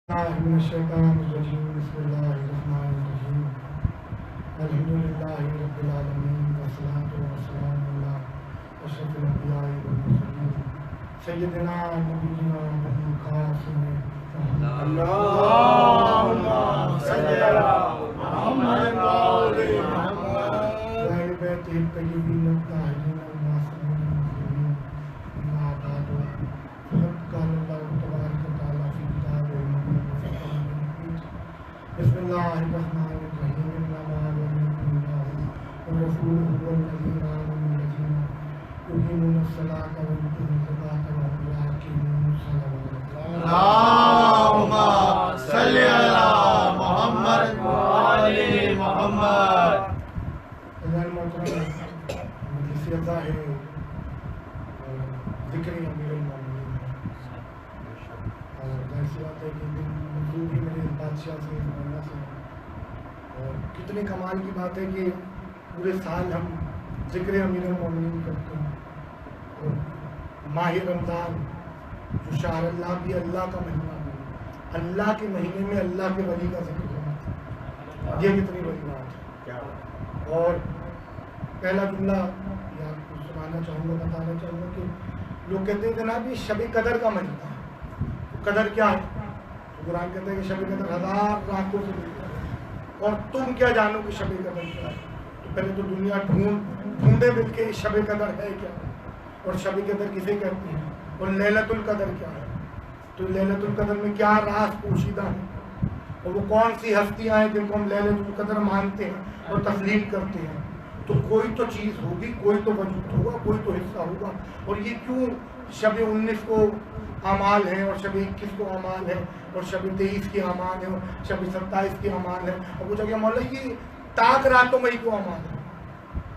من الشیطان الرجیم بسم اللہ الرحمن الرحیم الحمدللہ رب العالمین والصلاة والسلام علی اشرف الانبیاء والمرسلین سیدنا نبینا قاسم اللہم صلی علی محمد وآل محمد وآل بیتہ الطیبین الطاہرین المعصومین المسلمین اما بعد فقد قال اللہ تبارک و تعالی فی کتابہ بسم اللہ الرحمن الرحیم انما وليكن الله ورسوله والذين آمنوا الذين يقيمون الصلاة ويؤتون الزكاة وهم راكعون صلوات اللهم صل على محمد وآل محمد. حضرات محترم مجلس عزا ہے ذکر امیر المومنین اور ظاہر سی بات ہے کہ موضوع بھی میرے بادشاہ سے مولانا سے اور کتنے کمال کی بات ہے کہ پورے سال ہم ذکر امیر المومنین کرتے ہیں اور ماہ رمضان جو شہر اللہ بھی اللہ کا مہینہ ہے، اللہ کے مہینے میں اللہ کے ولی کا ذکر کرنا، یہ کتنی بڑی بات ہے. اور پہلا جملہ یا سنانا چاہوں گا، بتانا چاہوں گا کہ لوگ کہتے ہیں جناب یہ شب قدر کا مہینہ ہے. قدر کیا ہے؟ قرآن کہتا ہے کہ شب قدر 1000 راتوں سے ملتا ہے، اور تم کیا جانو کہ شب قدر کیا ہے؟ تو پہلے تو دنیا ڈھونڈے مل کے شب قدر ہے کیا، اور شب قدر کسے کہتے ہیں، اور لیلۃ القدر کیا ہے. تو لیلۃ القدر میں کیا راز پوشیدہ ہے، اور وہ کون سی ہستیاں ہیں جن کو ہم لیلۃ القدر مانتے ہیں اور تسلیم کرتے ہیں. تو کوئی تو چیز ہوگی، کوئی تو وجود ہوگا، کوئی تو حصہ ہوگا. اور یہ کیوں شب 19 کو اعمال ہیں اور شب 21 کو اعمال ہے اور شب 23 کے اعمال ہے اور شب 27 کے اعمال ہے. اور پوچھا کہ مولا یہ تاک راتوں میں ہی کیوں اعمال ہے،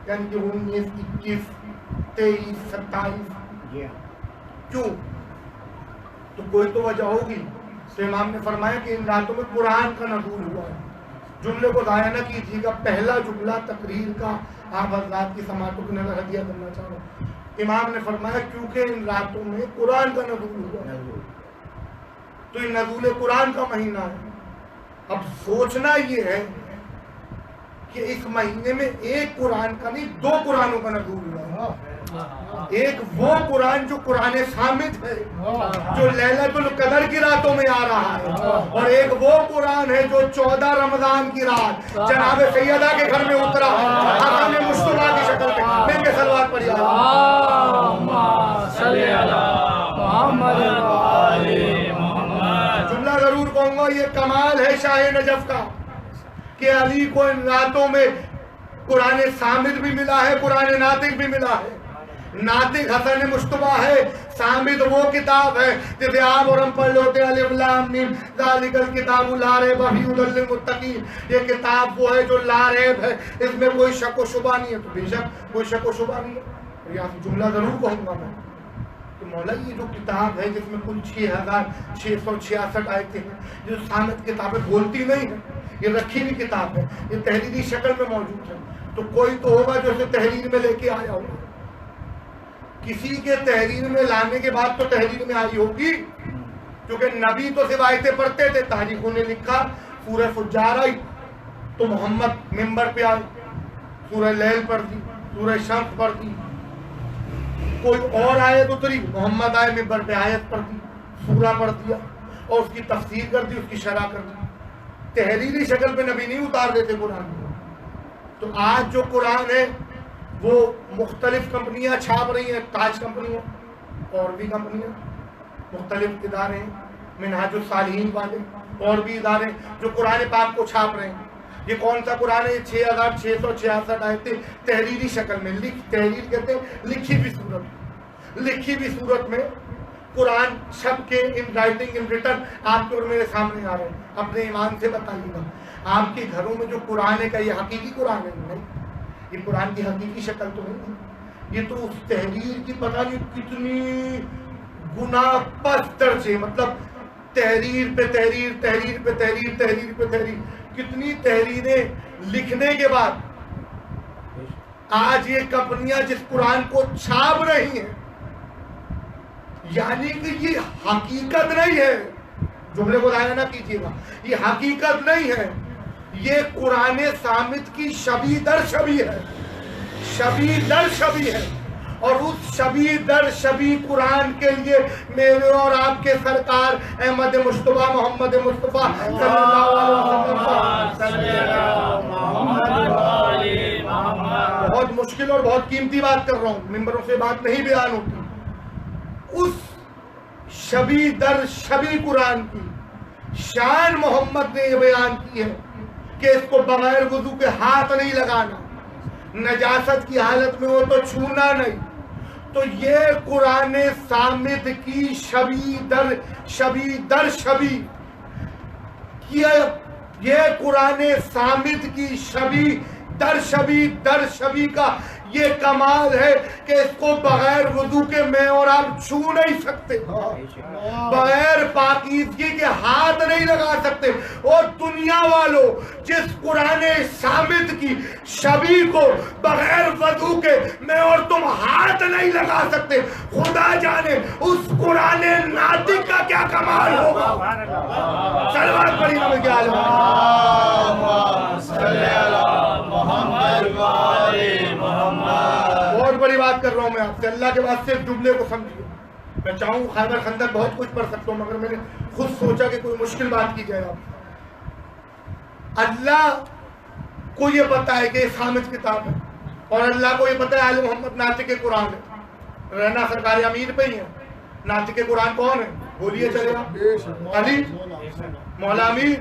یعنی کہ 19 21 23 27 کیوں؟ تو کوئی تو وجہ ہوگی. تو امام نے فرمایا کہ ان راتوں میں قرآن کا نزول ہوا ہے. جملے کو ضائع نہ کیجیے گا، پہلا جملہ تقریر کا آپ حضرات کی سماعتوں کو نظر ہدیہ کرنا چاہ رہا ہوں. امام نے فرمایا کیونکہ ان راتوں میں قرآن کا نزول ہوا ہے، تو یہ نزول قرآن کا مہینہ ہے. اب سوچنا یہ ہے کہ اس مہینے میں ایک قرآن کا نہیں 2 قرآنوں کا نزول ہوا ہے. ایک وہ قرآن جو قرآن صامت ہے جو لیلۃ القدر کی راتوں میں آ رہا ہے، اور ایک وہ قرآن ہے جو 14 رمضان کی رات جناب سیدہ کے گھر میں اترا ہے، آقا نے مصطفیٰ کی شکل میں. مل کے صلوات پڑھیے. اللهم صل على محمد وآل محمد. جملہ ضرور کہوں گا، یہ کمال ہے شاہ نجف کا کہ علی کو ان راتوں میں قرآن صامت بھی ملا ہے، قرآن ناطق بھی ملا ہے. ناطق حسن مصطفیٰ ہے، صامت وہ کتاب ہے جسے آپ اور ہم پڑھ لیتے ہیں الف لام میم ذالک الکتاب لا ریب فیہ ھدی للمتقین. یہ کتاب وہ ہے جو لا ریب ہے، اس میں کوئی شک و شبہ نہیں ہے. تو بے شک کوئی شک و شبہ نہیں ہے. اور یہاں جملہ ضرور کہوں گا میں کہ مولا یہ جو کتاب ہے جس میں کل 6666 آیتیں ہیں، جو صامت کتابیں بولتی نہیں ہیں، یہ رکھی ہوئی کتاب ہے، یہ تحریری شکل میں موجود ہے. تو کوئی تو ہوگا جو اسے تحریر میں لے کے آیا ہوگا. کسی کے تحریر میں لانے کے بعد تو تحریر میں آئی ہوگی، کیونکہ نبی تو صرف آیتیں پڑھتے تھے. تاریخوں نے لکھا سورہ فجار آئی تو محمد ممبر پہ آئی، سورہ لیل پڑھ دی، سورہ شمس پڑھ دی. کوئی اور آیت اتری، محمد آئے ممبر پہ آیت پڑھ دی، سورہ پڑھ دیا اور اس کی تفسیر کر دی، اس کی شرح کر دی. تحریری شکل پہ نبی نہیں اتار دیتے قرآن کو. تو آج جو قرآن ہے وہ مختلف کمپنیاں چھاپ رہی ہیں، تاج کمپنیاں اور بھی کمپنیاں، مختلف ادارے ہیں، منہاج الصالحین والے اور بھی ادارے جو قرآن پاک کو چھاپ رہے ہیں. یہ کون سا قرآن ہے؟ 6666 آیتیں تحریری شکل میں. تحریر کہتے ہیں لکھی ہوئی صورت. لکھی ہوئی صورت میں قرآن چھپ کے ان رائٹنگ ان ریٹن آپ کے اور میرے سامنے آ رہے ہیں. اپنے ایمان سے بتائیے گا آپ کے گھروں میں جو قرآن ہے، کا یہ حقیقی قرآن ہے؟ نہیں، یہ قرآن کی حقیقی شکل تو نہیں ہے. یہ تو اس تحریر کی پتہ نہیں کتنی گنا پس درجے، مطلب تحریر پہ تحریر، تحریر پہ تحریر، تحریر پہ تحریر، کتنی تحریریں لکھنے کے بعد آج یہ کمپنیاں جس قرآن کو چھاپ رہی ہیں، یعنی کہ یہ حقیقت نہیں ہے. جملے کو ضائع نہ کیجیے گا، یہ حقیقت نہیں ہے، یہ قرآن صامت کی شبیہ در شبیہ ہے، شبیہ در شبیہ ہے، اور اس شبیہ در شبیہ قرآن کے لیے میرے اور آپ کے سرکار احمد مصطفیٰ محمد مصطفیٰ صلی اللہ علیہ وسلم بہت مشکل اور بہت قیمتی بات کر رہا ہوں، ممبروں سے بات نہیں بیان ہوتی، اس شبیہ در شبیہ قرآن کی شان محمد نے یہ بیان کی ہے کہ اس کو بغیر وضو کے ہاتھ نہیں لگانا، نجاست کی حالت میں ہو تو چھونا نہیں۔ تو یہ قرآن صامت کی شبیہ در شبیہ یہ قرآن صامت کی شبیہ در شبیہ کا یہ کمال ہے کہ اس کو بغیر وضو کے میں اور آپ چھو نہیں سکتے، بغیر پاکیزگی کے ہاتھ نہیں لگا سکتے۔ اور دنیا والوں، جس قرآن صامت کی شبیہ کو بغیر وضو کے میں اور تم ہاتھ نہیں لگا سکتے، خدا جانے اس قرآن ناطق کا کیا کمال ہوگا۔ صلوات پڑھی نبی کے عالم بہت بڑی بات کر رہا ہوں میں آپ سے، اللہ کے واسطے اس جملے کو سمجھیے۔ میں چاہوں خیبر خندق بہت کچھ پڑھ سکتا ہوں، مگر میں نے خود سوچا کہ کوئی مشکل بات کی جائے۔ آپ اللہ کو یہ پتا ہے کہ یہ صامت کتاب ہے، اور اللہ کو یہ پتا ہے آل محمد ناطق قرآن ہے، رہنا سرکار امیر پہ ہی ہے۔ ناطق قرآن کون ہے؟ بولیے چلے گا، علی مولا امیر،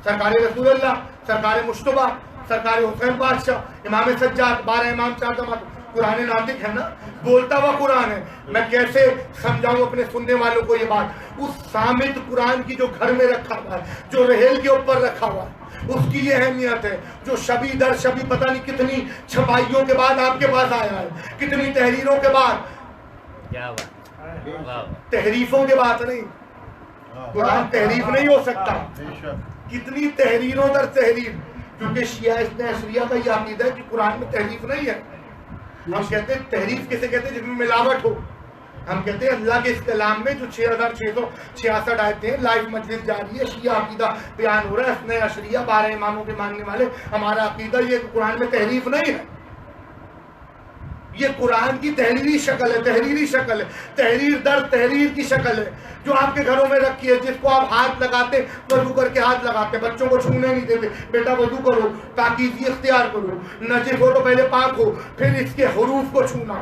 سرکار رسول اللہ، سرکار مصطفیٰ، سرکار حسین بادشاہ، امام سجاد، 12 امام 4 جماعت، قرآن ناطق ہے نا، بولتا ہوا قرآن ہے۔ میں کیسے سمجھاؤں اپنے سننے والوں کو یہ بات؟ اس صامت قرآن کی جو گھر میں رکھا ہوا ہے، جو رحیل کے اوپر رکھا ہوا ہے، اس کی یہ اہمیت ہے، جو شبیہ در شبیہ پتہ نہیں کتنی چھپائیوں کے بعد آپ کے پاس آیا ہے، کتنی تحریروں کے بعد، تحریفوں کے بعد نہیں، قرآن تحریف نہیں ہو سکتا، کتنی تحریروں در تحریر، کیونکہ شیعہ اثنا عشریہ کا یہ عقیدہ ہے کہ قرآن میں تحریف نہیں ہے۔ ہم کہتے ہیں تحریف کسے کہتے ہیں؟ جس میں ملاوٹ ہو۔ ہم کہتے ہیں اللہ کے اس کلام میں جو 6666 آیتیں ہیں، لائیو مجلس جاری ہے، شیعہ عقیدہ بیان ہو رہا ہے، اثنا عشریہ 12 اماموں کے ماننے والے، ہمارا عقیدہ یہ کہ قرآن میں تحریف نہیں ہے، یہ قرآن کی تحریری شکل ہے، تحریری شکل ہے، تحریر در تحریر کی شکل ہے، جو آپ کے گھروں میں رکھی ہے، جس کو آپ ہاتھ لگاتے، وضو کر کے ہاتھ لگاتے، بچوں کو چھونے نہیں دیتے، بیٹا وضو کرو، پاکیزگی اختیار کرو، نجس ہو تو پہلے پاک ہو، پھر اس کے حروف کو چھونا۔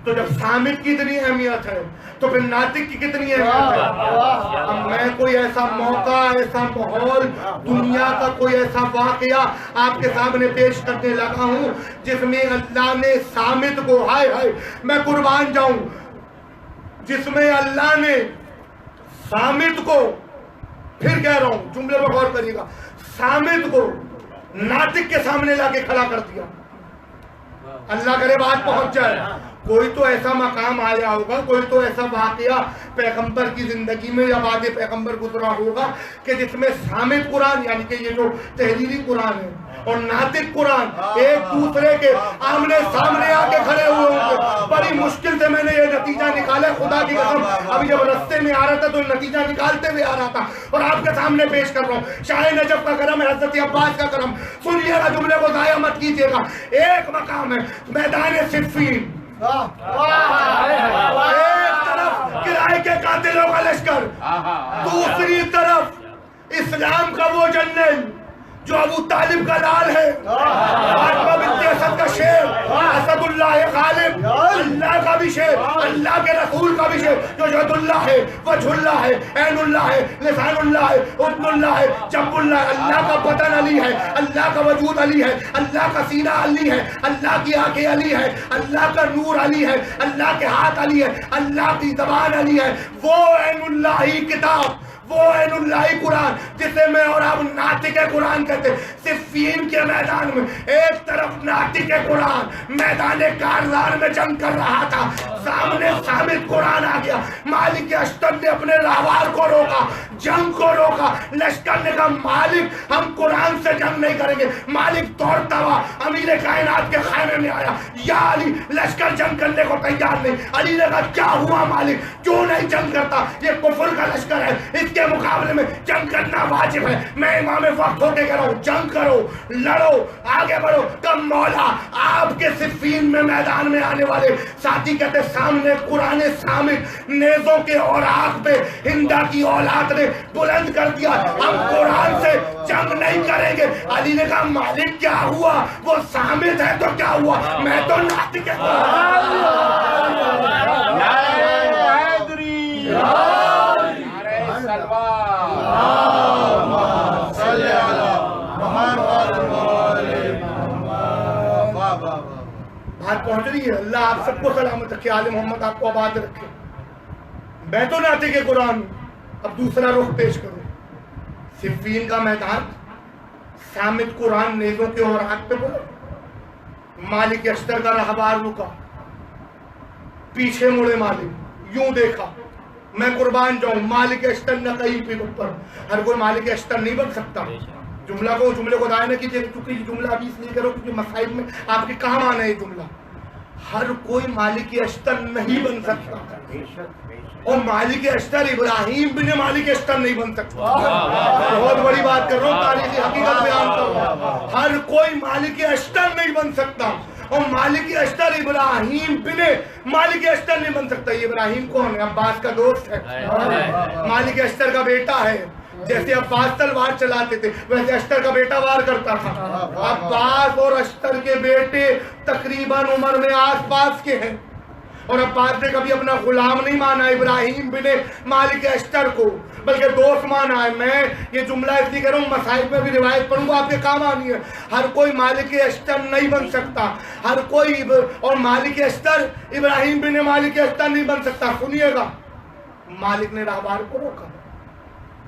تو جب صامت کی اتنی اہمیت ہے تو پھر ناطق کی کتنی اہمیت ہے۔ اب میں کوئی ایسا موقع، ایسا ماحول، دنیا کا کوئی ایسا واقعہ آپ کے سامنے پیش کرنے لگا ہوں جس میں اللہ نے صامت کو، ہائے ہائے میں قربان جاؤں، جس میں اللہ نے صامت کو، پھر کہہ رہا ہوں جملے پر غور کریے گا، صامت کو ناطق کے سامنے لا کے کھڑا کر دیا۔ اللہ کرے بات پہنچ جائے۔ کوئی تو ایسا مقام آیا ہوگا، کوئی تو ایسا واقعہ پیغمبر کی زندگی میں یا بعد پیغمبر گزرا ہوگا کہ جس میں صامت قرآن، یعنی کہ یہ جو تحریری قرآن ہے اور ناطق قرآن ایک دوسرے کے آمنے سامنے آ کے کھڑے ہوئے ہوں گے۔ بڑی مشکل سے میں نے یہ نتیجہ نکالا، خدا کی قسم ابھی جب رستے میں آ رہا تھا تو نتیجہ نکالتے ہوئے آ رہا تھا اور آپ کے سامنے پیش کر رہا ہوں۔ شاہ نجف کا کرم ہے، حضرت عباس کا کرم، سنیے گا، جملے کو ضائع مت کیجیے گا۔ ایک مقام ہے میدان صفین، ایک طرف کرائے کے قاتلوں کا لشکر، دوسری طرف اسلام کا وہ جنرل جو ابو طالب کا لال ہے، فاطمہ بنت اسد کا شیر، اسد اللہ غالب، اللہ کا بھی شیر، اللہ کے رسول کا بھی شیر، جو ید اللہ ہے، وجہ اللہ ہے، عین اللہ ہے، لسان اللہ ہے، اذن اللہ ہے، جنب اللہ ہے، اللہ کا بدن علی ہے، اللہ کا وجود علی ہے، اللہ کا سینہ علی ہے، اللہ کی آنکھیں علی ہے، اللہ کا نور علی ہے، اللہ کے ہاتھ علی ہے، اللہ کی زبان علی ہے۔ وہ عین اللہ کتاب، وہ عین اللہ قرآن جسے میں اور آپ ناطق قرآن کہتے ہیں، صفین کے میدان میں ایک طرف ناطق قرآن میدان کارزار میں جنگ کر رہا تھا، سامنے صامت قرآن آ گیا۔ مالک اشتر نے اپنے راہوار کو روکا، جنگ کو روکا، لشکر نے کہا مالک ہم قرآن سے جنگ نہیں کریں گے۔ مالک دوڑتا ہوا امیر کائنات کے خیمے میں آیا، یا علی لشکر جنگ کرنے کو تیار نہیں۔ علی نے کہا کیا ہوا مالک، کیوں نہیں جنگ کرتا؟ یہ کفر کا لشکر ہے، اس کے مقابلے واجب ہے. میں امام وقت ہو کے کہہ رہا ہوں جنگ کرو, لڑو, آگے بڑھو. کب مولا آپ کے صفین میں میدان میں آنے والے ساتھی کہتے سامنے قرآن سامت نیزوں کے اوراق پہ ہندا کی اولاد نے بلند کر دیا, ہم قرآن سے جنگ نہیں کریں گے. علی نے کہا مالک کیا ہوا, وہ سامت ہے تو کیا ہوا, میں تو ناطق بات پہنچ رہی ہے. اللہ آپ سب کو سلامت رکھے, آل محمد آپ کو آباد رکھے. میں تو ناطق قرآن. اب دوسرا رخ پیش کرو. صفین کا میدان, سامت قرآن نیزوں کے اوراق پہ بولے. مالک اشتر کا رہبار رکا, پیچھے مڑے مالک, یوں دیکھا میں قربان جاؤں مالک اشتر نہ کہیں پہ اوپر. ہر کوئی مالک اشتر نہیں بن سکتا. جملے کو دائیں نہ کیجیے, کیونکہ یہ جملہ ابھی اس لیے کرو کیونکہ مسائل میں آپ کے کام آنا ہے یہ جملہ. ہر کوئی مالک اشتر نہیں بن سکتا, اور مالک اشتر ابراہیم بن مالک اشتر نہیں بن سکتا. بہت بڑی بات کر رہا ہوں, تاریخی حقیقت بیان کر رہا ہوں. ہر کوئی مالک اشتر نہیں بن سکتا, اور مالک اشتر ابراہیم بن مالک اشتر نہیں بن سکتا. یہ ابراہیم کون ہے؟ عباس کا دوست ہے, مالک اشتر کا بیٹا ہے. جیسے عباس تلوار چلاتے تھے ویسے اشتر کا بیٹا وار کرتا تھا. عباس اور اشتر کے بیٹے تقریباً عمر میں آس پاس کے ہیں, اور عباس نے کبھی اپنا غلام نہیں مانا ابراہیم بن مالک اشتر کو, بلکہ دوست مانا ہے. میں یہ جملہ اس لیے کہہ رہا ہوں, مسائل میں بھی روایت پڑھوں گا آپ کے کام آنی ہے. ہر کوئی مالک اشتر نہیں بن سکتا, ہر کوئی, اور مالک اشتر ابراہیم بن مالک اشتر نہیں بن سکتا. سنیے گا, مالک نے رہبار کو روکا,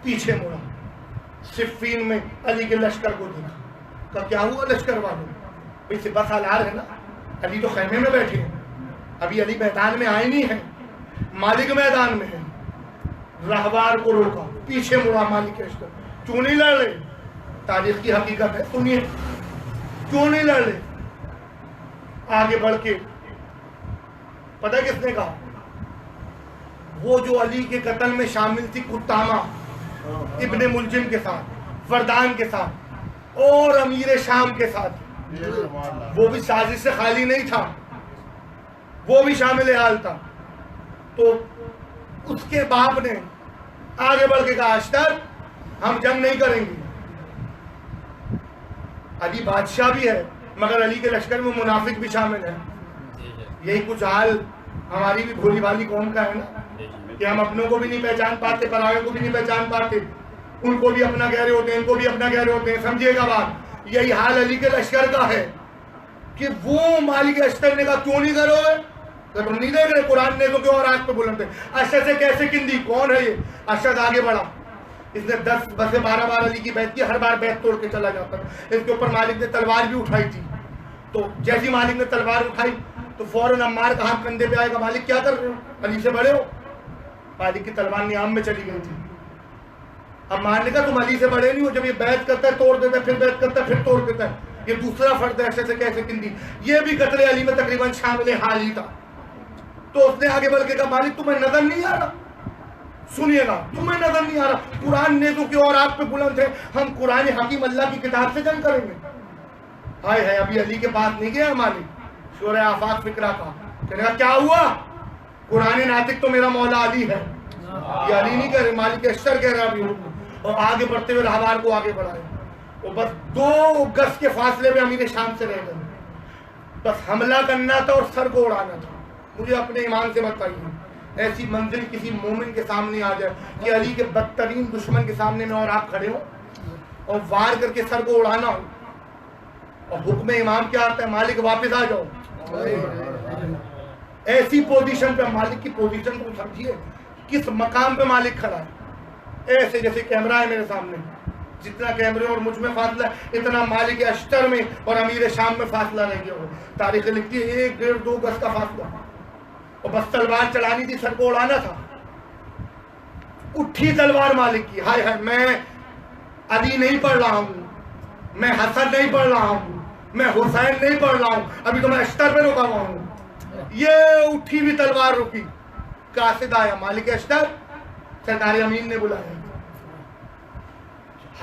پیچھے مڑا, صفین میں علی کے لشکر کو دیکھا. کہا کیا ہوا لشکر والوں, اسے بس حالار ہے نا, علی تو خیمے میں بیٹھے ہیں, ابھی علی میدان میں آئے نہیں ہیں, مالک میدان میں ہے. رہبار کو روکا, پیچھے مڑا مالک اشتر. کیوں نہیں لڑ رہے؟ تاریخ کی حقیقت ہے, سنیے کیوں نہیں لڑ رہے. آگے بڑھ کے پتہ کس نے کہا, وہ جو علی کے قتل میں شامل تھی قطامہ ابن ملجم کے ساتھ, فردان کے ساتھ, اور امیر شام کے ساتھ, وہ بھی سازش سے خالی نہیں تھا, وہ بھی شامل حال تھا. تو اس کے باپ نے آگے بڑھ کے کہا اشتر ہم جنگ نہیں کریں گے. علی بادشاہ بھی ہے مگر علی کے لشکر میں منافق بھی شامل ہیں. یہی کچھ حال ہماری بھی بھولی بھالی قوم کا ہے نا, کہ ہم اپنوں کو بھی نہیں پہچان پاتے, پرائے کو بھی نہیں پہچان پاتے. ان کو بھی اپنا کہہ رہے ہوتے ہیں, ان کو بھی اپنا کہہ رہے ہوتے ہیں. سمجھیے گا بات, یہی حال علی کے لشکر کا ہے کہ وہ مالک اشتر نے کہا کیوں نہیں کرو گے, تم نہیں دیکھ رہے قرآن نے تو اور آگ پہ بلند ہے. اشد سے کیسے کندی, کون ہے یہ؟ اشد آگے بڑھا, اس نے 10 بسے 12 بار علی کی بیعت کی, ہر بار بیعت توڑ کے چلا جاتا. اس کے اوپر مالک نے تلوار بھی اٹھائی تھی, تو جیسی مالک نے تلوار اٹھائی تو فوراً عمار کا ہاتھ کندھے پہ آئے گا, مالک کیا کر رہے ہو, علی سے بڑے ہو. مالک کی تلوار نیام میں چلی گئی تھی. عمار نے کہا تم علی سے بڑے نہیں ہو, جب یہ بیعت کرتا ہے توڑ دیتا ہے, پھر بیعت کرتا ہے پھر توڑ دیتا ہے, یہ دوسرا فرد ہے. ایسے سے کیسے کندی, یہ بھی قتل علی میں تقریباً شامل حال ہی تھا. تو اس نے آگے بڑھ کے کہا مالک تمہیں نظر نہیں آ رہا, سنیے گا, تمہیں نظر نہیں آ رہا قرآن نیزوں کے اور آپ پہ بلند ہے, ہم قرآن حکیم اللہ کی کتاب سے جنگ کریں گے. ہائے ہائے, ابھی علی کے پاس نہیں گیا مالک, شورہ آفاق فکرہ کا. کہنے گا کیا ہوا, قرآن ناطق تو میرا مولا علی ہے, یہ علی نہیں کہہ رہے, مالک اشتر کہہ رہا ابھی. اور آگے بڑھتے ہوئے رہبار کو آگے بڑھائے, اور بس 2 گز کے فاصلے میں امیر شام سے رہ گئے. بس حملہ کرنا تھا اور سر کو اڑانا تھا. مجھے اپنے ایمان سے بتائیے, ایسی منزل کسی مومن کے سامنے آ جائے کہ علی کے بدترین دشمن کے سامنے میں اور آپ کھڑے ہو اور وار کر کے سر کو اڑانا ہو, اور حکم امام کیا آتا ہے, مالک واپس آ جاؤ. ایسی پوزیشن پہ, مالک کی پوزیشن کو سمجھیے کس مقام پہ مالک کھڑا ہے. ایسے جیسے کیمرہ ہے میرے سامنے, جتنا کیمرے اور مجھ میں فاصلہ اتنا مالک اشتر میں اور امیر شام میں فاصلہ رہ گیا ہو. تاریخ لکھتی ہے 1 1.5 2 گز کا فاصلہ, اور بس تلوار چلانی تھی, سر کو اڑانا تھا. اٹھی تلوار مالک کی, ہائے ہائے میں علی نہیں پڑھ رہا ہوں, میں حسن نہیں پڑھ رہا ہوں, میں حسین نہیں پڑھ رہا ہوں, ابھی تو میں اشتر پہ رکا ہوا ہوں. یہ اٹھی بھی تلوار رکی, قاصد آیا, مالک اشتر سرکار امین نے بلایا.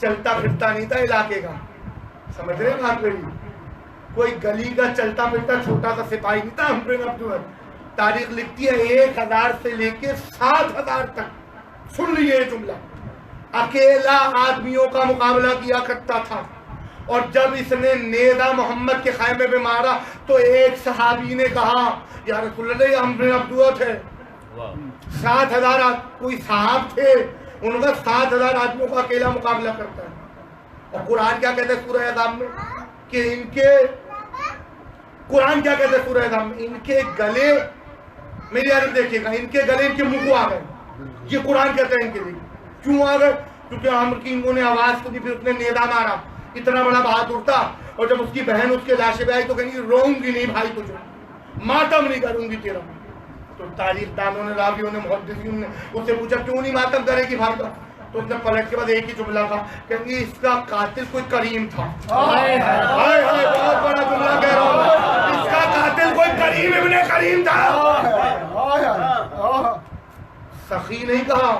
چلتا پھرتا نہیں تھا علاقے کا. سمجھ رہے بات میری؟ کوئی گلی کا چلتا پھرتا چھوٹا سا سپاہی نہیں تھا عمر بن عبد الود. تاریخ لکھتی ہے 1000 سے لے کے 7000 تک. سن لیے یہ جملہ. اکیلا آدمیوں کا مقابلہ کیا کرتا تھا. اور جب اس نے نیزہ محمد کے خیمے میں مارا تو ایک صحابی نے کہا یا رسول اللہ یہ عمر بن عبد الود ہے. 7000 کوئی صحاب تھے, ان کا 7000 آدمیوں کا اکیلا مقابلہ کرتا ہے. اور قرآن کیا کہتے ہیں سورہ احزاب میں کہ ان کے قرآن کیا کہتے ہیں سورہ احزاب میں, ان کے گلے, میری عرب دیکھیے گا, ان کے گلے ان کے منہ کو آ گئے. یہ قرآن کہتے ہیں ان کے لیے. کیوں آ گئے؟ کیونکہ عمر کی انہوں نے آواز سنی, پھر اس نے نیزہ مارا. اتنا بڑا بہادر تھا. اور جب اس کی بہن اس کے لاشے پہ آئی تو کہیں گی روؤں گی نہیں بھائی تجھے, ماتم نہیں کروں گی تیرا. تو تاریخ دانوں نے, راویوں نے, محدثین نے اس سے پوچھا کیوں نہیں ماتم کرے گی بھائی کا؟ تو اس نے پلٹ کے بعد ایک ہی جملہ کہا, کہیں گے اس کا قاتل کوئی کریم تھا. ہائے ہائے بہت بڑا جملہ کہہ رہا ہوں, اس کا قاتل کوئی کریم ابن کریم تھا. سخی نہیں کہا,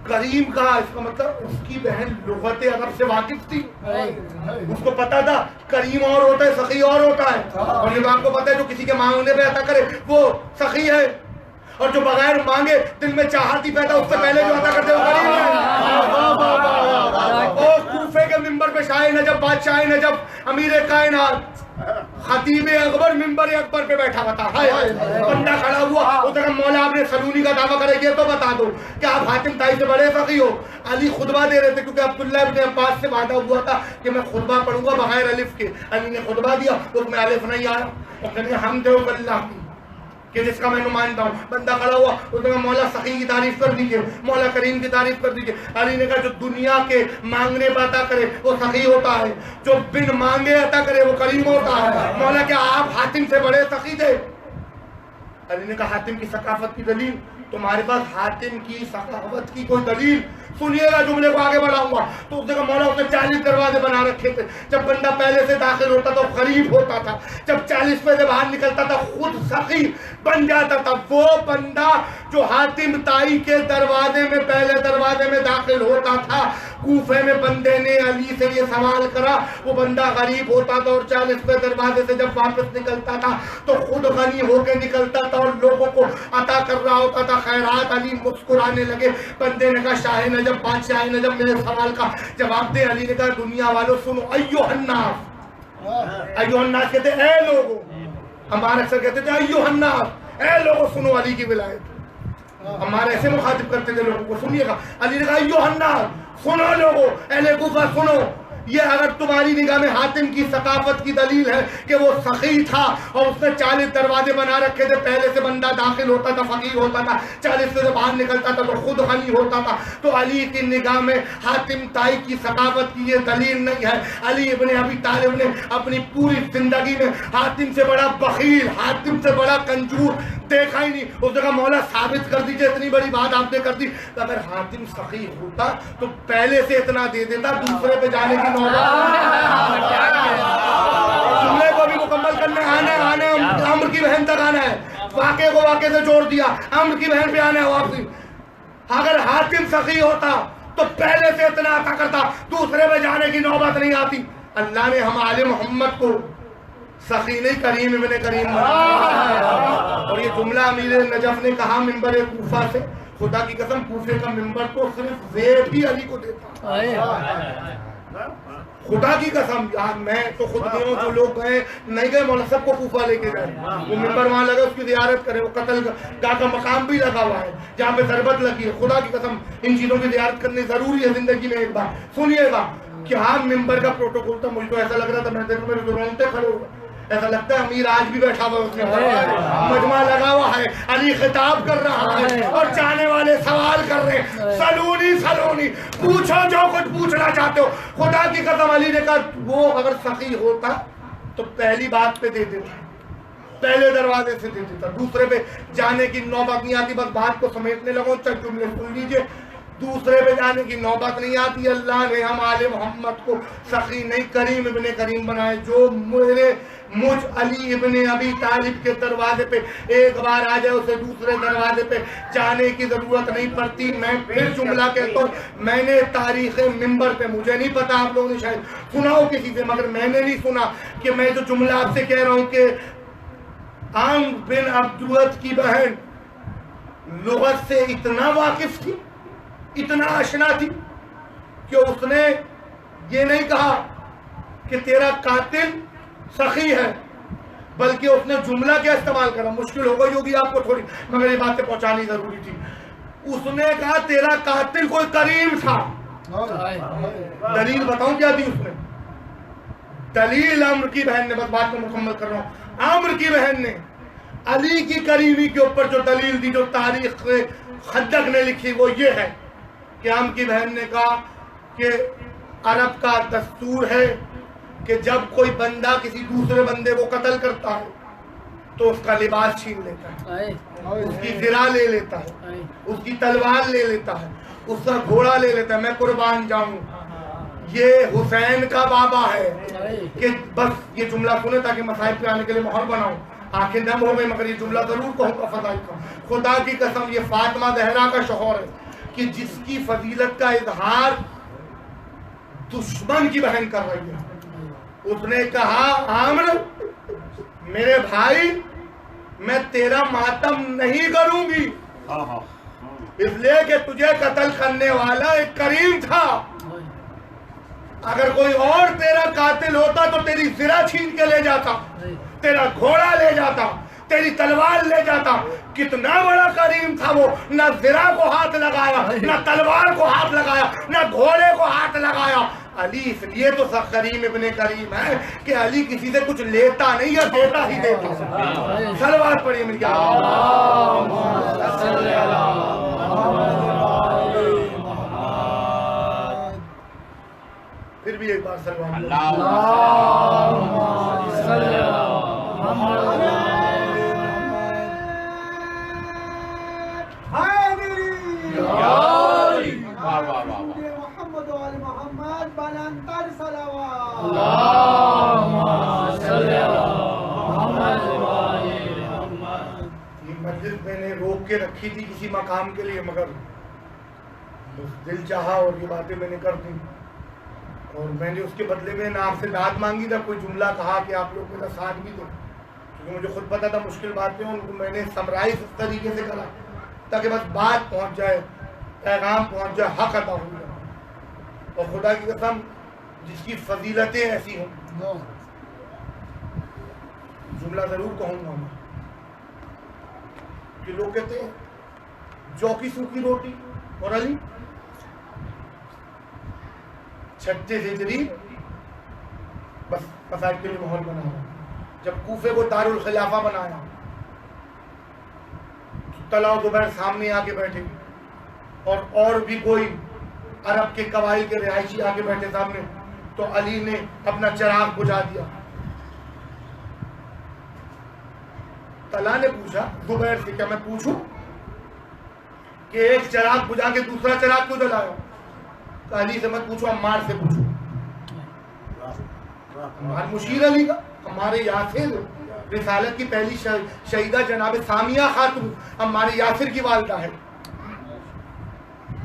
کریم کہا. اس کا مطلب اس کی بہن لغت عرب سے واقف تھی, اس کو پتا تھا کریم اور ہوتا ہے سخی اور ہوتا ہے. اور یہ آپ کو پتا ہے جو کسی کے مانگنے پہ عطا کرے وہ سخی ہے, اور جو بغیر مانگے دل میں چاہت ہی پیدا اس سے پہلے جو عطا کرتے وہ کریم ہے. اور کوفے کے منبر پہ شاہ نجف, بادشاہ نجف, امیر کائنات, خطیب اکبر منبر اکبر پہ بیٹھا بتا. بندہ کھڑا ہوا, اس نے کہا مولا آپ نے سلونی کا دعویٰ کرے یہ تو بتا دو کہ آپ حاتم طائی سے بڑے سخی ہو. علی خطبہ دے رہے تھے کیونکہ عبداللہ ابن عباس سے وعدہ ہوا تھا کہ میں خطبہ پڑھوں گا بغیر الف کے. علی نے خطبہ دیا تو اس میں الف نہیں آیا. اور کہنے ہم دے اللہ کی کہ جس کا میں نمائندہ ہوں. بندہ کھڑا ہوا, اس نے کہا مولا سخی کی تعریف کر دیجئے, مولا کریم کی تعریف کر دیجئے. علی نے کہا جو دنیا کے مانگنے پہ عطا کرے وہ سخی ہوتا ہے, جو بن مانگے عطا کرے وہ کریم ہوتا ہے. مولا کیا آپ حاتم سے بڑے سخی تھے؟ علی نے کہا حاتم کی ثقافت کی دلیل, تمہارے پاس حاتم کی ثقافت کی کوئی دلیل؟ سنیے گا جملے کو آگے بڑھاؤں گا. تو اس نے کہا مولا اس نے 40 دروازے بنا رکھے تھے. جب بندہ پہلے سے داخل ہوتا تھا غریب ہوتا تھا, جب 40 پہ سے باہر نکلتا تھا خود سخی بن جاتا تھا. وہ بندہ جو حاتم طائی کے دروازے میں پہلے دروازے میں داخل ہوتا تھا, کوفے میں بندے نے علی سے یہ سوال کرا, وہ بندہ غریب ہوتا تھا اور 40 پہ دروازے سے جب واپس نکلتا تھا تو خود غنی ہو کے نکلتا تھا اور لوگوں کو عطا کر رہا ہوتا تھا خیرات. علی مسکرانے لگے. بندے نے کہا شاہ نجف, بادشاہ نجف, میرے سوال کا جواب دے. علی نے کہا دنیا والوں سنو, ایوہ الناس, ایوہ الناس کہتے اے لوگوں, ہمارے اکثر کہتے تھے ایوہ الناس, اے لوگوں سنو علی کی ولایت. ہمارے ایسے مخاطب کرتے تھے لوگوں کو. سنیے گا, علی نے کہا ایوہ الناس, سنو لوگوں, اہل کوفہ سنو. یہ اگر تمہاری نگاہ میں حاتم کی ثقافت کی دلیل ہے کہ وہ سخی تھا اور اس نے 40 دروازے بنا رکھے تھے, پہلے سے بندہ داخل ہوتا تھا فقیر ہوتا تھا, 40 سے باہر نکلتا تھا تو خود غنی ہوتا تھا, تو علی کی نگاہ میں حاتم طائی کی ثقافت کی یہ دلیل نہیں ہے. علی ابن ابی طالب نے اپنی پوری زندگی میں حاتم سے بڑا بخیل, حاتم سے بڑا کنجور دیکھا ہی نہیں. اس نے کہا مولا ثابت کر دیجئے, اتنی بڑی بات آپ نے کر دی. اگر حاتم سخی ہوتا تو پہلے سے اتنا دے دیتا, دوسرے پہ جانے کی جملے کو بھی مکمل کرنے آنا ہے. عمر کی بہن تک آنا ہے, واقعے کو واقعے سے جوڑ دیا, عمر کی بہن پہ آنا ہے واپسی. اگر حاتم سخی ہوتا تو پہلے سے اتنا عطا کرتا, دوسرے پہ جانے کی نوبت نہیں آتی. اللہ نے ہم آل محمد کو سخی نہیں کریم ابن کریم بنایا. اور یہ جملہ امیر نجف نے کہا منبر کوفہ سے, خدا کی قسم کوفے کا منبر تو صرف ویٹ ہی علی کو دیتا. خدا کی قسم یار, میں تو خود گئے ہوں, جو لوگ گئے نہیں گئے مولا سب کو کوفہ لے کے گئے. وہ منبر وہاں لگا, اس کی زیارت کرے, وہ قتل گاہ کا مقام بھی لگا ہوا ہے جہاں پہ ضربت لگی ہے. خدا کی قسم ان چیزوں کی زیارت کرنی ضروری ہے زندگی میں. ایک بار سنیے گا کہ ہاں منبر کا پروٹوکول تھا, مجھے تو ایسا لگ رہا تھا, میں دیکھوں میرے رونگٹے کھڑے ہو گئے, ایسا لگتا ہے امیر آج بھی بیٹھا ہوا ہے, اس میں مجمع لگا ہوا ہے, علی خطاب کر رہا ہے اور چاہنے والے سوال کر رہے ہیں, سلونی سلونی, پوچھو جو کچھ پوچھنا چاہتے ہو. خدا کی قسم علی نے کہا وہ اگر سخی ہوتا تو پہلی بات پہ دے دیتا, پہلے دروازے سے دے دیتا, دوسرے پہ جانے کی نوبت نہیں آتی. بس بات کو سمیٹنے لگا, چند جملے سن لیجئے. دوسرے پہ جانے کی نوبت نہیں آتی. اللہ نے ہم آل محمد کو سخی نہیں کریم ابن کریم بنائے. جو مجھ علی ابن ابی طالب کے دروازے پہ ایک بار آ جائے اسے دوسرے دروازے پہ جانے کی ضرورت نہیں پڑتی. میں پھر جملہ کہتا ہوں, میں نے تاریخ منبر پہ, مجھے نہیں پتا آپ لوگوں نے شاید سنا ہو کسی سے, مگر میں نے نہیں سنا کہ میں جو جملہ آپ سے کہہ رہا ہوں کہ عامر بن عبدود کی بہن لغت سے اتنا واقف تھی, اتنا آشنا تھی کہ اس نے یہ نہیں کہا کہ تیرا قاتل سخی ہے, بلکہ اس نے جملہ کیا استعمال کرا, مشکل ہو گئی ہوگی آپ کو تھوڑی, مگر یہ باتیں پہنچانی ضروری تھی. اس نے کہا تیرا قاتل کوئی کریم تھا. دلیل بتاؤں کیا دی اس نے؟ دلیل عامر کی بہن نے, بس بات کو مکمل کر رہا ہوں, عامر کی بہن نے علی کی کریمی کے اوپر جو دلیل دی, جو تاریخ خدق نے لکھی, وہ یہ ہے کہ عامر کی بہن نے کہا کہ عرب کا دستور ہے کہ جب کوئی بندہ کسی دوسرے بندے کو قتل کرتا ہے تو اس کا لباس چھین لیتا ہے, اس کی زرہ لے لیتا ہے, اس کی تلوار لے لیتا ہے, اس کا گھوڑا لے لیتا ہے. میں قربان جاؤں, یہ حسین کا بابا ہے کہ بس یہ جملہ سنے تاکہ مصائب پہ آنے کے لیے ماحول بناؤں. آنکھیں دم ہو گئی, مگر یہ جملہ ضرور کہوں گا فضائل کا. خدا کی قسم یہ فاطمہ زہرا کا شوہر ہے کہ جس کی فضیلت کا اظہار دشمن کی بہن کر رہی ہے. اس نے کہا عامر میرے بھائی, میں تیرا ماتم نہیں کروں گی اس لیے کہ تجھے قتل کرنے والا ایک کریم تھا. اگر کوئی اور تیرا قاتل ہوتا تو تیری زرہ چھین کے لے جاتا, تیرا گھوڑا لے جاتا, تیری تلوار لے جاتا. کتنا بڑا کریم تھا وہ, نہ زرہ کو ہاتھ لگایا, نہ تلوار کو ہاتھ لگایا, نہ گھوڑے کو ہاتھ لگایا. علی اس لیے تو کریم ابن کریم ہے کہ علی کسی سے کچھ لیتا نہیں ہے, دیتا ہی دیتا. صلوات پڑھیے میری پھر بھی ایک بار صلوات. مسجد میں نے روک کے رکھی تھی کسی مقام کے لیے, مگر دل چاہا اور یہ باتیں میں نے کر دی. اور میں نے اس کے بدلے میں نہ آپ سے داد مانگی تھا, کوئی جملہ کہا کہ آپ لوگ میرا ساتھ بھی دو, کیونکہ مجھے خود پتا تھا مشکل باتیں ان کو میں نے سمرائز اس طریقے سے کرا تاکہ بس بات پہنچ جائے, پیغام پہنچ جائے, حق عطا ہو جائے. اور خدا کی قسم جس کی فضیلتیں ایسی ہوں, جملہ ضرور کہوں گا میں کہ لوگ کہتے ہیں جو کی سوکھی روٹی اور علی 36 ہجری بس مسائل کے لیے ماحول بنایا. جب کوفے کو دارالخلافہ بنایا, طلحہ و زبیر سامنے آ کے بیٹھے, اور بھی کوئی عرب کے قبائل کے رہائشی آ کے بیٹھے سامنے, تو علی نے اپنا چراغ بجھا دیا. طلحہ نے پوچھا زبیر سے, کیا میں پوچھوں کہ ایک چراغ بجھا کے دوسرا چراغ کیوں جلایا؟ علی سے مت پوچھو, عمار سے پوچھو. عمار مشیر علی کا, ہمارے یاسر رسالت کی پہلی شہیدہ جناب سامیہ خاتون ہمارے یاسر کی والدہ ہے,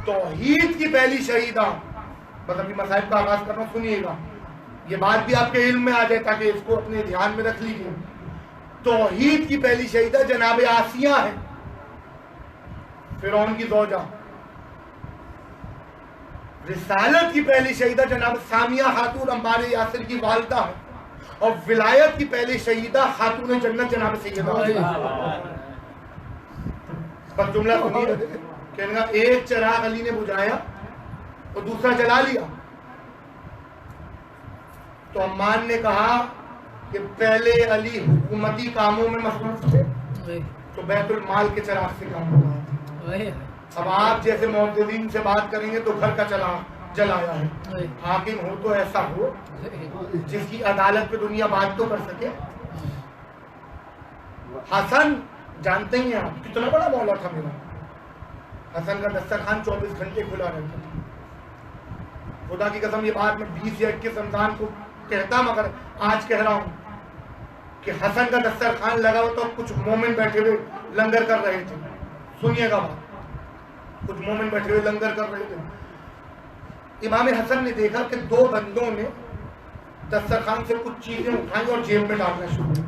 توحید کی پہلی شہیدہ. بس ابھی مصائب کا آغاز کرنا, سنیے گا, یہ بات بھی آپ کے علم میں آ جائے تاکہ اس کو اپنے دھیان میں رکھ لیجیے. توحید کی پہلی شہیدہ جناب آسیہ ہے, فرعون کی زوجہ. رسالت کی پہلی شہیدہ جناب سامیہ خاتون ہمارے یاسر کی والدہ ہے, اور ولایت کی پہلی شہیدہ خاتون جنت جناب سیدہ. بس جملہ سنیے, کہنا ایک چراغ علی نے بجھایا اور دوسرا جلا لیا. تو عمان نے کہا کہ پہلے علی حکومتی کاموں میں مصروف تھے تو بیت المال کے چراغ سے کام ہوا. اب آپ جیسے معتدین سے بات کریں گے تو گھر کا چراغ جلایا ہے. حاکم ہو تو ایسا ہو جس کی عدالت پہ دنیا بات تو کر سکے. حسن جانتے ہی ہیں آپ کتنا بڑا مولا تھا میرا. حسن کا دسترخوان 24 گھنٹے کھلا رہتا تھا. خدا کی قسم یہ بات میں 20 یا 21 رمضان کو کہتا مگر آج کہہ رہا ہوں کہ حسن کا دسترخوان لگا ہو تو کچھ مومن بیٹھے ہوئے لنگر کر رہے تھے. سنیے گا بات, کچھ مومن بیٹھے ہوئے لنگر کر رہے تھے. امام حسن نے دیکھا کہ 2 بندوں نے دسترخوان سے کچھ چیزیں اٹھائیں اور جیب میں ڈالنا شروع کیا.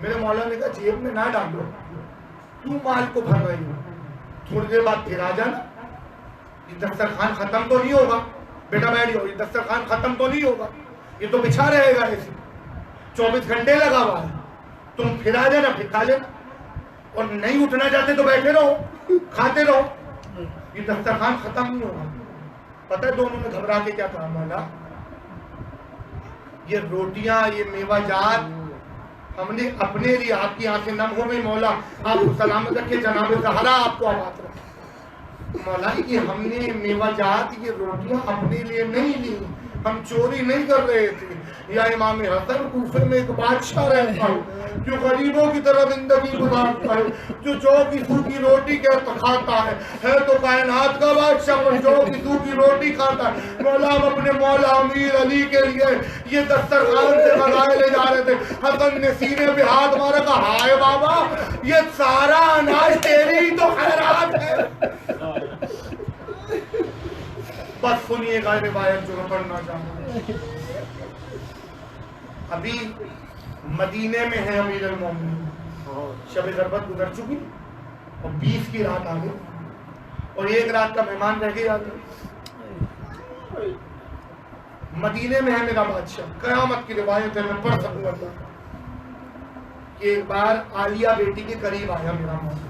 میرے مولا نے کہا جیب میں نہ ڈالو, کیوں مال کو بھر رہی ہو, تھوڑی دیر بعد پھر آ جانا, یہ دسترخوان ختم تو نہیں ہوگا, بیٹا بیٹھ جاؤ, یہ دسترخوان ختم تو نہیں ہوگا, یہ تو بچھا رہے گا ایسے, 24 گھنٹے لگا ہوا ہے, تم پھر آ جانا, پھر کھا لینا, اور نہیں اٹھنا چاہتے تو بیٹھے رہو کھاتے رہو, یہ دسترخوان ختم نہیں ہوگا. پتہ ہے دونوں نے گھبرا کے کیا کہا, مولا یہ روٹیاں, یہ میوہ جات ہم نے اپنے لیے, آپ کی آنکھیں نم ہو گئی, مولا آپ کو سلامت رکھے, جناب زہرا آپ کو آباد رکھے. مولا یہ ہم نے میوہ جات, یہ روٹیاں اپنے لیے نہیں لی, ہم چوری نہیں کر رہے تھے. یا امام حسن کوفے میں ایک بادشاہ رہتا ہے جو غریبوں کی طرح زندگی گزارتا ہے, جو کی سوکھی روٹی کھاتا ہے تو کائنات کا بادشاہ, اور جو کی سوکھی روٹی کھاتا ہے. مولا ہم اپنے مولا امیر علی کے لیے یہ دسترخوان سے بنائے لے جا رہے تھے. حسن نے سینے پہ ہاتھ مارا, کہا ہائے بابا یہ سارا اناج تیری تو خیرات ہے. بس سنیے گا روایت جو میں پڑھنا چاہتا ہوں. ابھی مدینے میں ہے امیر المومنین, شب ضربت گزر چکی اور 20 کی رات آ گئی اور 1 رات کا مہمان رہ گیا. مدینے میں ہے میرا بادشاہ, قیامت کی روایت ہے, میں پڑھ سکوں گا کہ ایک بار عالیہ بیٹی کے قریب آیا میرا مولا,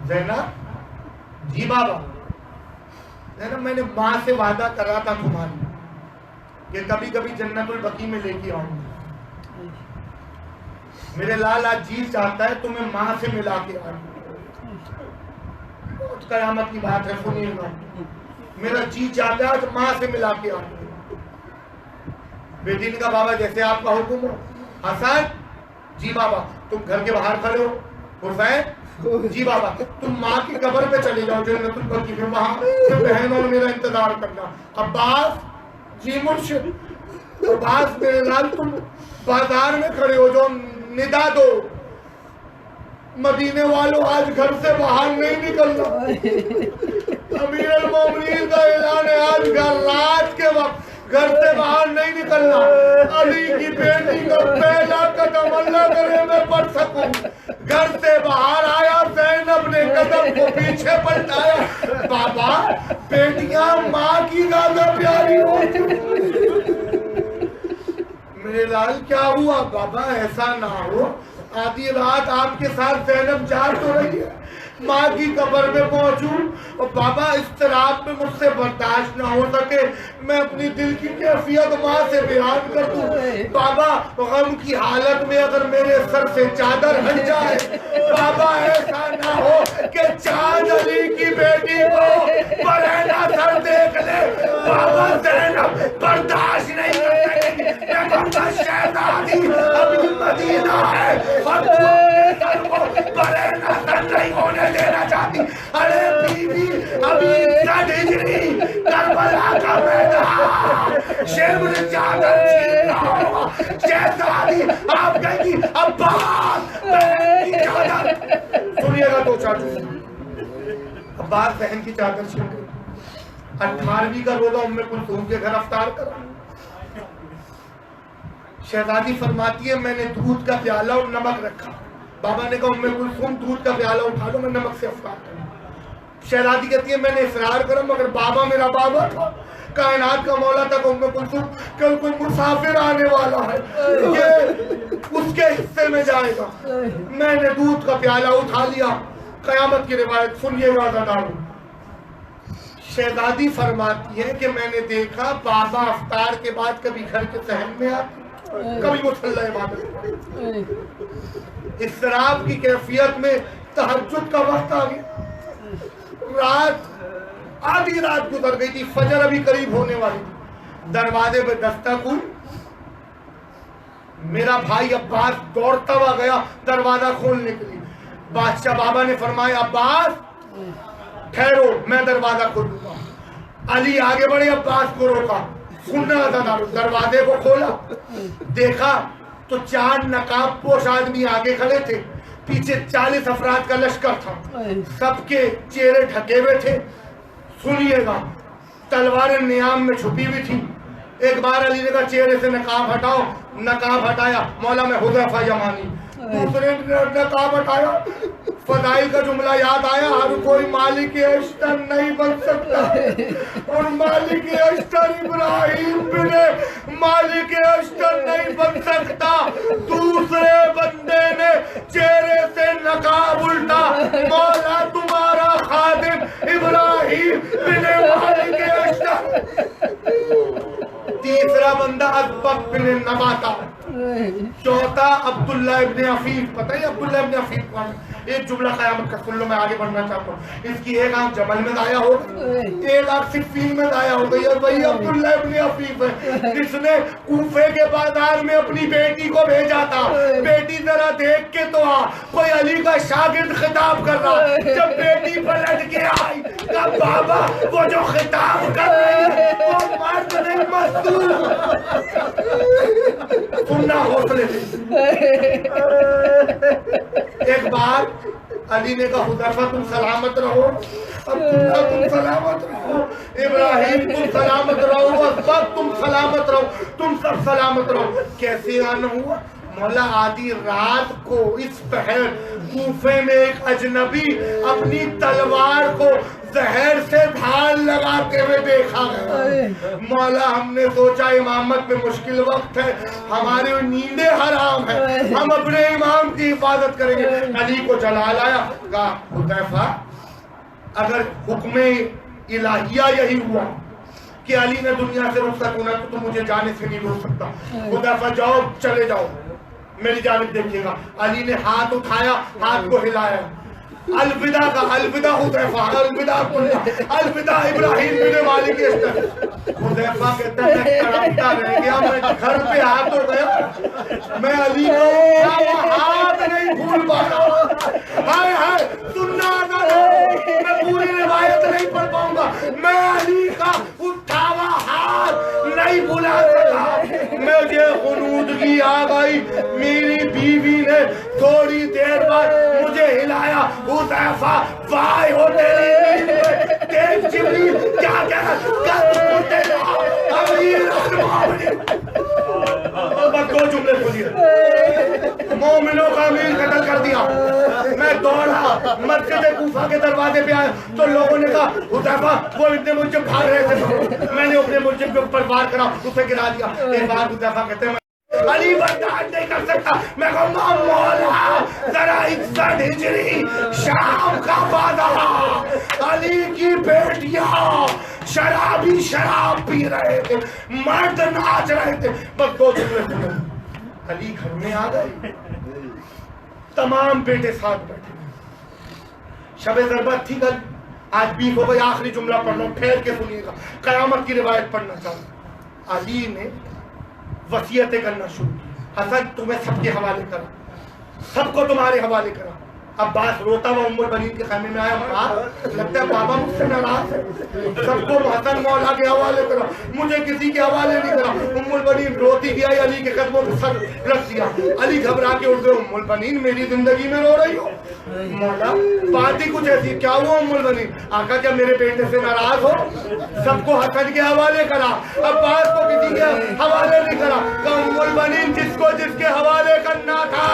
زینب جی بابا, زینب میں نے ماں سے وعدہ کرا تھا تمہاری کہ کبھی کبھی جنت البقیع میں لے کے آؤں گا, میرے لال آج جی چاہتا ہے تمہیں ماں سے ملا کے آؤں. بہت قیامت کی بات ہے, سنیے گا, میرا جی چاہتا ہے آج ماں سے ملا کے آؤں. بیٹی نے کہا بابا جیسے آپ کا حکم ہو. حسن جی بابا تم گھر کے باہر کھڑے ہو. حسین جی بابا تم ماں کی قبر پہ چلے جاؤ جنت البقیع میں, وہاں بہنوں میرا انتظار کرنا. عباس جی مرشد, عباس میرے لال تم بازار میں کھڑے ہو جو ندا دو, مدینے والوں آج گھر سے باہر نہیں نکلنا. امیر المومنین کا اعلان ہے آج رات کے وقت گھر سے باہر نہیں نکلنا. علی کی بیٹی کا پہلا قدم اللہ کرے میں پڑھ سکوں. گھر سے باہر آیا, زینب نے قدم کو پیچھے پلٹایا, بابا بیٹیاں ماں کی زیادہ پیاری ہوتی. میرے لال کیا ہوا بابا, ایسا نہ ہو آدھی رات آپ کے ساتھ زینب جاگ تو رہی ہے, ماں کی قبر میں پہنچوں اور بابا اضطراب میں مجھ سے برداشت نہ ہو سکے, میں اپنی دل کی کیفیت ماں سے بیان کر دوں. بابا غم کی حالت میں اگر میرے سر سے چادر ہٹ جائے, بابا ایسا نہ ہو کہ چاند علی کی بیٹی کو برہنہ سر دیکھ لے. بابا زینب برداشت نہیں کر سکے, میں کہوں شہزادی ابھی مدینہ ہے اور سر کو برہنہ سر نہیں ہونے دینا چاہتی. ارے بیوی ابھی 60 ہجری کربلا کا میدان, شمر چادر چھین رہا ہوا. شہزادی آپ کہیں گی عباس بہن کی چادر. سنیے گا تو چاچو, عباس بہن کی چادر چھین گئی. 18ویں کا روزہ ام کلثوم کے گھر افطار کرا. شہزادی فرماتی ہے میں نے دودھ کا پیالہ اور نمک رکھا. بابا نے کہا ام کلثوم دودھ کا پیالہ اٹھا لو, میں نمک سے افطار کروں. شہزادی کہتی ہے میں نے اصرار کرا مگر بابا میرا بابا تھا, کائنات کا مولا تھا. ام کلثوم کل کوئی مسافر آنے والا ہے, یہ اس کے حصے میں جائے گا. میں نے دودھ کا پیالہ اٹھا لیا. قیامت کی روایت سنیے گا زدارو. شہزادی فرماتی ہے کہ میں نے دیکھا بابا افطار کے بعد کبھی گھر کے صحن میں آتے, کبھی مصلی عبادت. اضطراب کی کیفیت میں تہجد کا وقت آ گیا. رات آدھی رات گزر گئی تھی, فجر ابھی قریب ہونے والی تھی. دروازے پہ دستک ہوئی. میرا بھائی عباس دوڑتا ہوا گیا دروازہ کھولنے کے لیے. بادشاہ بابا نے فرمایا عباس ٹھہرو میں دروازہ کھولوں گا۔ علی آگے بڑھے، عباس کو روکا، سننا تھا، دروازے کو کھولا، دیکھا تو 4 نقاب پوش آدمی آگے کھڑے تھے، پیچھے 40 افراد کا لشکر تھا، سب کے چہرے ڈھکے ہوئے تھے۔ سنیے گا، تلواریں نیام میں چھپی ہوئی تھی۔ ایک بار علی نے کہا چہرے سے نقاب ہٹاؤ، نقاب ہٹایا، مولا میں حذیفہ یمانی۔ دوسرے نے نقاب ہٹایا، فضائل کا جملہ یاد آیا، ہر کوئی مالک اشتر نہیں بن سکتا، اور مالک اشتر ابراہیم بن مالک اشتر نہیں بن سکتا۔ دوسرے بندے نے چہرے سے نقاب الٹا، مولا تمہارا خادم ابراہیم بن مالک اشتر۔ تیسرا بندہ اسبق بن نباتا، چوتھا عبداللہ ابن عفیف۔ پتہ ہے عبداللہ ابن عفیف کون ہے؟ ایک جملہ قیامت کا سن لو، میں آگے بڑھنا چاہتا ہوں۔ اس کی ایک آنکھ جبل میں ضائع ہو گئی، ایک آنکھ صفین میں ضائع ہو گئی، اور وہی عبداللہ ابن عفیف ہے جس نے کوفے کے بازار میں اپنی بیٹی کو بھیجا تھا، بیٹی ذرا دیکھ کے تو آ، کوئی علی کا شاگرد خطاب کر رہا۔ جب بیٹی پلٹ کے آئی کہا بابا وہ جو خطاب کر رہی ہے وہ مرد نہیں مزدور۔ سننا حوصلے سے۔ ایک بار علی نے کہا حذیفہ تم سلامت رہو، عبداللہ تم سلامت رہو، ابراہیم تم سلامت رہو، اسبق تم سلامت رہو، تم سب سلامت رہو۔ کیسے آنا ہوا؟ مولا آدھی رات کو اس پہر کوفے میں ایک اجنبی اپنی تلوار کو زہر سے ڈھال لگاتے ہوئے دیکھا گیا۔ مولا ہم نے سوچا امامت میں مشکل وقت ہے، ہماری نیندیں حرام ہیں، ہم اپنے امام کی حفاظت کریں گے۔ علی کو جلال آیا، کہا حذیفہ اگر حکم الہیہ یہی ہوا کہ علی نے دنیا سے رخصت ہونا تو مجھے جانے سے نہیں روک سکتا۔ حذیفہ جاؤ، چلے جاؤ، میری جانب دیکھیے گا۔ علی نے ہاتھ اٹھایا، ہاتھ کو ہلایا، الوداع کا، الوداع حذیفہ، الوداع عبداللہ، الوداع ابراہیم بن مالک اشتر۔ حذیفہ کہتا ہے میں تڑپتا رہ گیا، میں گھر پہ ہاتھ ہو گیا، میں علی کو ہاتھ نہیں بھول پاتا۔ ہائے ہائے سننا نہ رہے، میں پوری روایت نہیں پڑھ پاؤں گا، میں علی کا اٹھا ہوا ہاتھ نہیں بھلا سکا۔ مجھے غنودگی آ گئی، میری بیوی نے تھوڑی دیر بعد مجھے ہلایا، حذیفہ وائے ہو تیری نیند میں، دیکھ جبریل کیا کہہ کر اٹھے جا امیر المومنین۔ بس 2 جملے بولیے، مومنوں کا امیر قتل کر دیا۔ میں دوڑا مسجد کوفہ کے دروازے پہ آیا تو لوگوں نے کہا حذیفہ وہ ابن ملجم بھاگ رہے تھے، میں نے اپنے ملجم کے اوپر وار کرا، اسے گرا دیا۔ ایک بار حذیفہ کہتے ہیں علی برداشت نہیں کر سکتا، میں کہوں مولا ذرا 61 ہجری شام کا بازار، علی کی بیٹیاں شرابی شراب پی رہے تھے، مرد ناچ رہے تھے۔ بس 2 جملے تھے، علی گھر میں آ گئے، تمام بیٹے ساتھ بیٹھے، شب ضربت تھی کل، آج بیف ہو گئی۔ آخری جملہ پڑھ لو، ٹھہر کے سنیے گا، قیامت کی روایت پڑھنا چاہوں۔ علی نے وصیتیں کرنا شروع کی، حسن تمہیں سب کے حوالے کرا، سب کو تمہارے حوالے کرا۔ عباس روتا ہوا ام البنین کے خیمے میں آیا، لگتا ہے بابا مجھ سے ناراض ہے، سب کو حسن مولا کے حوالے کرا، مجھے کسی کے حوالے نہیں کرا۔ ام البنین روتی گیا، علی کے قدموں پہ سر رکھ دیا۔ علی گھبرا کے اٹھ گئے، ام البنین میری زندگی میں رو رہی ہو؟ مولا بات ہی کچھ ایسی، کیا ہوا ام البنین؟ آقا کیا میرے بیٹے سے ناراض ہو؟ سب کو حسن کے حوالے کرا، عباس کو کسی کے حوالے نہیں کرا۔ کہ ام البنین جس کو جس کے حوالے کرنا تھا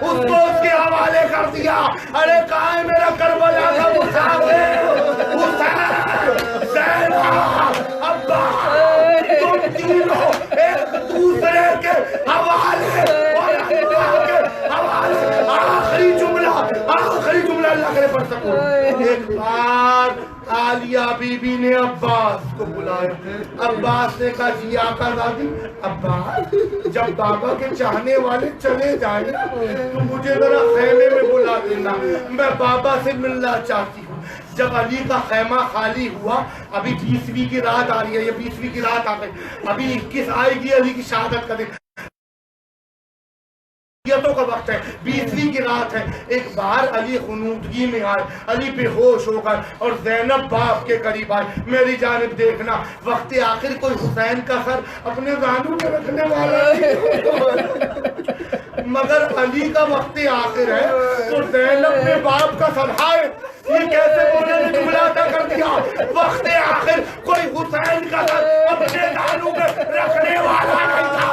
اس کو اس کے حوالے کر دیا۔ ارے کہاں ہے میرا کربلا کا مسافر حسین، زینب، عباس، تم تینوں ایک دوسرے کے حوالے اور اللہ کے حوالے۔ آخری جملہ اللہ کرے پڑھ سکوں۔ ایک بار عالیہ بی بی نے عباس کو بلایا، عباس نے کہا جی آقا زادی، عباس جب بابا کے چاہنے والے چلے جائیں تو مجھے ذرا خیمے میں بلا دینا، میں بابا سے ملنا چاہتی ہوں۔ جب علی کا خیمہ خالی ہوا، ابھی 20ویں کی رات آ رہی ہے، یہ 20ویں کی رات آ گئی، ابھی 21 آئے گی علی کی شہادت کا دن۔ کا وقت ہے، 20ویں کی رات ہے. ایک بار علی خنودگی میں آئے، علی بے ہوش ہو گئے اور زینب باپ کے قریب آئے. میری جانب دیکھنا، وقت آخر کوئی حسین کا سر اپنے زانوں پہ رکھنے والا نہیں، مگر علی کا وقت آخر ہے تو زینب نے باپ کا سر. ہائے یہ کیسے بولے نے جملہ ادا کر دیا، وقت آخر کوئی حسین کا سر اپنے زانوں پہ رکھنے والا نہیں تھا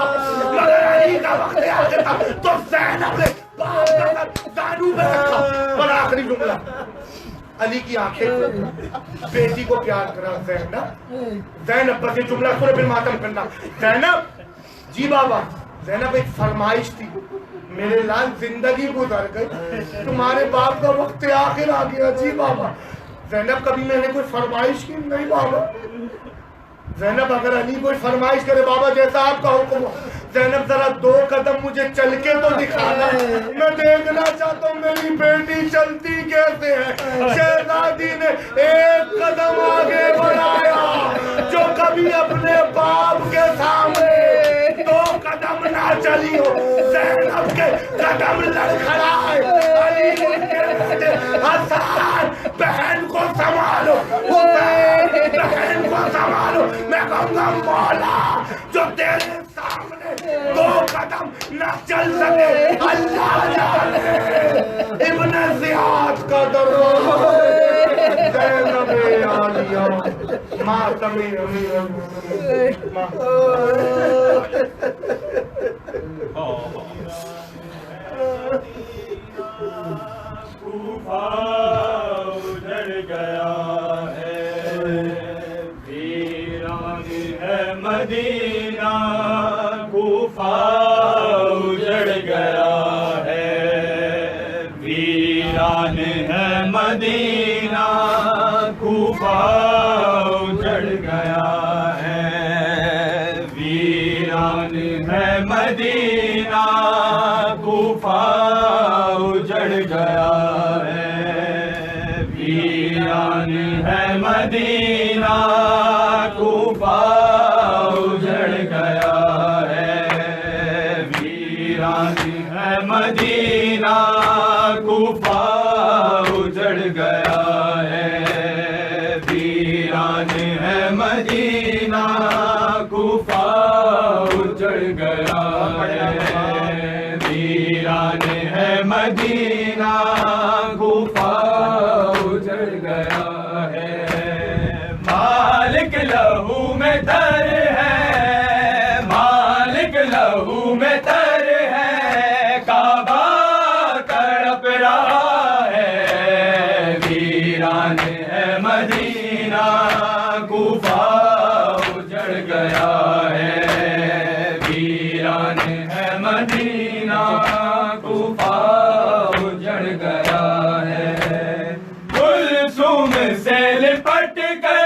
مگر علی کا وقت آخر تھا تو زینب نے باپ کا سر زانوں پہ رکھا. اور آخری جملہ، علی کی آنکھیں بیٹی کو پیار کرا. زینب بس یہ جملہ سورہ بالماتم کرنا. زینب جی بابا. زینب ایک فرمائش تھی، میرے لال زندگی گزر گئی، تمہارے باپ کا وقت آخر آ گیا. جی بابا. زینب کبھی میں نے کوئی فرمائش کی؟ نہیں بابا. زینب اگر علی کوئی فرمائش کرے بابا جیسا آپ کا حکم ہو. زینب ذرا 2 قدم مجھے چل کے تو دکھانا، میں دیکھنا چاہتا ہوں میری بیٹی چلتی کیسے ہے. شہزادی نے 1 قدم آگے بڑھایا جو کبھی اپنے باپ کے سامنے 2 قدم نہ چلی ہو. زینب کے قدم لڑکھڑائے. علی ان کے بیٹے حسن بہن کو سنبھالو، حسین بہن کو سنبھالو. میں کہوں گا مولا جو تیرے سامنے 2 قدم نہ چل سکے اللہ جانے. ابن زیاد کا دروازہ زینب عالیہ ماتم امیر المؤمنین. کوفہ اجڑ گیا ہے، ویران ہے مدینہ. کوفہ اجڑ گیا ہے، ویران ہے مدینہ. کوفہ اجڑ گیا ہے، ویران ہے مدینہ. کوفہ اجڑ گیا ہے، ویران ہے مدینہ. کوفہ اجڑ گیا ہے، ویران ہے مدینہ. کوفہ اجڑ گیا ہے، ویران ہے مدینہ. کوفہ اجڑ گیا ہے، ویران ہے مدینہ. کوفہ اجڑ گیا ہے. مالک لہو میں تر ہے، مالک لہو میں تر ہے. کعبہ تڑپ رہا ہے، ویران ہے مدینہ. کوفہ اجڑ گیا ہے، ویران ہے مدینہ. کوفہ اجڑ گیا ہے. کلثوم سے لپٹ کے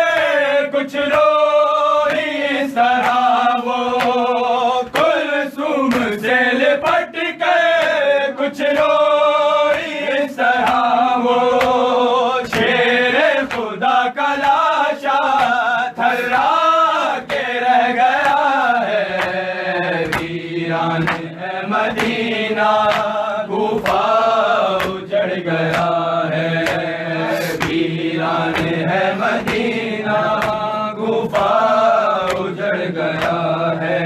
کچھ روئی اس طرح وہ، کلثوم سے لپٹ کے کچھ روئی اس طرح وہ. شیر خدا کا لاشا تھرا کے رہ گیا ہے، ویران ہے مدینہ. کوفہ اجڑ گیا ہے، ویران ہے مدینہ. کوفہ اجڑ گیا ہے.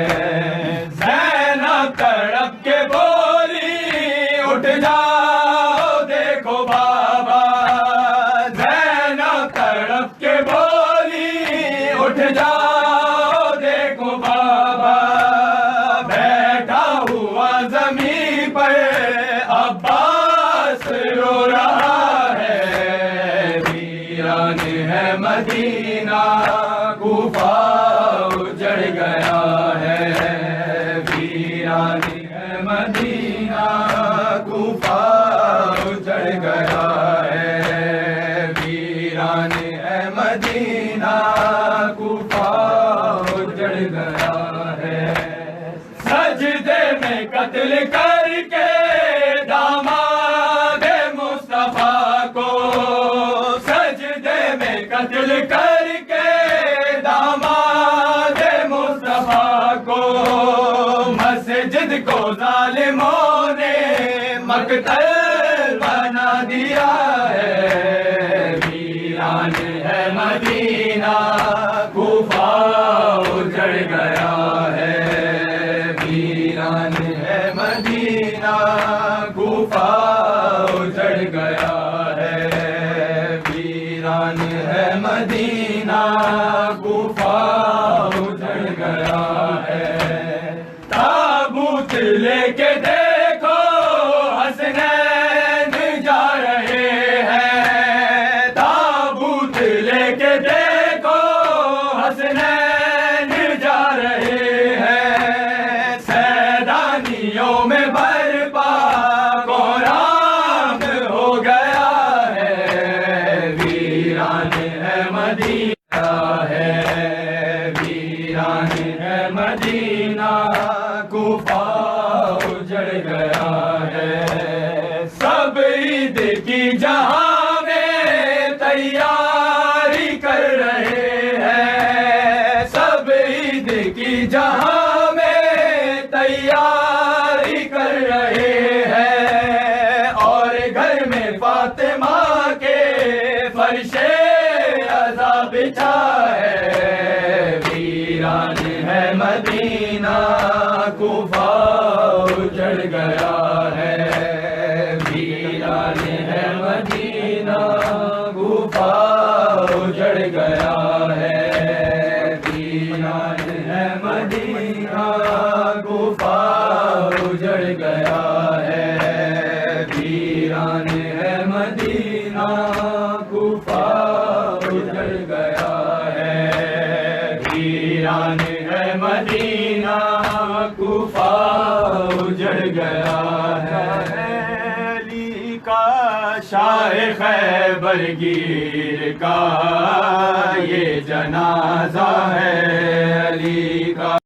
زینب تڑپ کے بولی اٹھ جاؤ دیکھو بابا. زینب تڑپ کے بولی اٹھ جاؤ دیکھو بابا. بیٹھا ہوا زمین پر عباس رو رہا ہے، ویران ہے مدینہ. کوفہ اجڑ گیا ہے، ویران ہے مدینہ. کوفہ اجڑ گیا ہے، ویران ہے مدینہ. کوفہ اجڑ گیا ہے. سجدے میں قتل کر کے داماد مصطفیٰ کو، سجدے میں قتل کر کے داماد مصطفیٰ کو. مسجد کو ظالموں نے مدینہ کوفہ اجڑ گیا ہے ویران ہے مدینہ کوفہ اجڑ گیا ہے ویران ہے مدینہ کوفہ اجڑ گیا ہے تابوت لے کے دیکھو حسنین جا رہے ہیں تابوت لے کے دیکھو حسنین جا رہے ہیں سیدانیوں میں برپا قرآن ہو گیا ہے ویران ہے مدینہ ہے ویران ہے مدینہ کوفہ اجڑ گیا ہے سب عید کی جہاں میں تیاری کر رہے ہیں سب عید کی جہاں میں تیاری کر رہے ہیں اور گھر میں فاطمہ کے فرش عزا بچھا ہے ویران ہے مدینہ کوفہ اجڑ گیا ہے ویران ہے مدینہ کوفہ اجڑ گیا ہے ویران ہے مدینہ کوفہ اجڑ گیا ہے ویران ہے مدینہ کوفہ اجڑ گیا ہے ویران ہے مدینہ کوفہ اجڑ گیا ہے علی کا شاہ خیبر گیر کا یہ جنازہ ہے علی کا